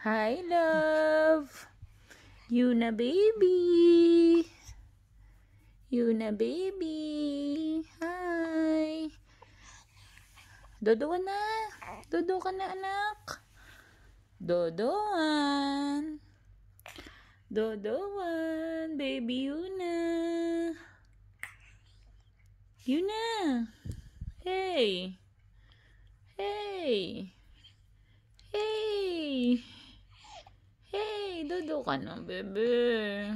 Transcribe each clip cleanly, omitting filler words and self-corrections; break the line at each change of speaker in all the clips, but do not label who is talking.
Hi, love. Yuna baby. Yuna baby. Hi. Dodo na. Dodo ka na, anak. Dodoan. Dodoan. Baby Yuna. Yuna. Hey. Hey. Hey. Hey, dodo ka na, bebe.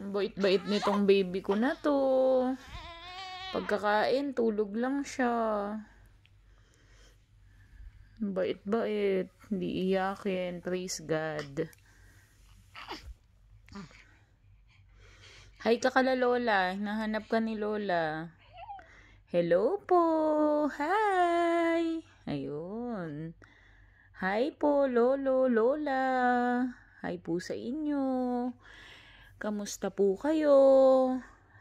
Bait-bait nitong baby ko na to. Pagkakain, tulog lang siya. Bait-bait. Hindi iyakin. Praise God. Hi ka kala Lola. Nahanap ka ni Lola. Hello po. Hi. Ayun. Hi po, Lolo, Lola. Hi po sa inyo. Kamusta po kayo?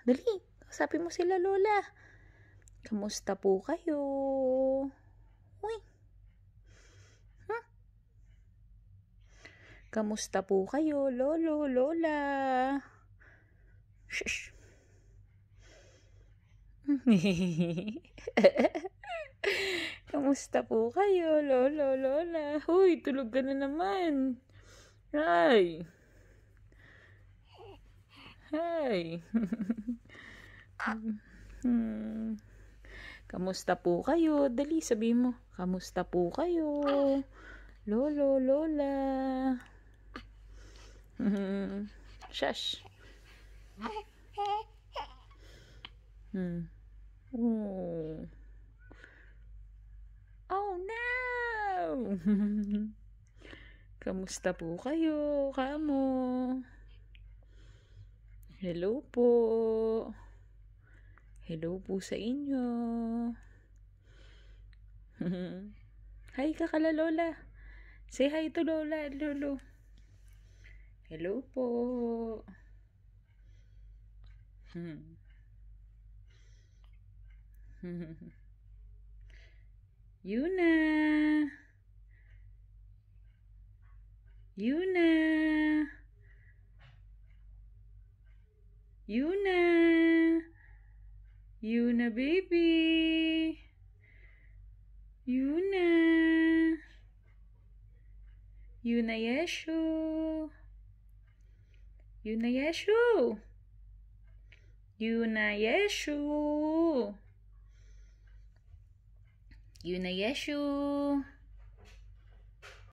Dali, kausapin mo sila, Lola. Kamusta po kayo? Uy. Kamusta po kayo, Lolo, Lola? Shush. Kamusta po kayo, Lolo, Lola? Huy, tulog ka na naman. Hi. Hi. Kamusta po kayo? Dali, sabihin mo. Kamusta po kayo? Lolo, Lola. Shush. Oh. Oh no! Kamusta po kayo? Kamo? Hello po. Hello po sa inyo. Hi ka kala Lola. Say hi to Lola at Lolo. Hello po. Yuna. Yuna. Yuna. Yuna baby. Yuna. Yuna Yeshu. Yuna Yeshu. Yuna Yeshu. Yuna Yeshu.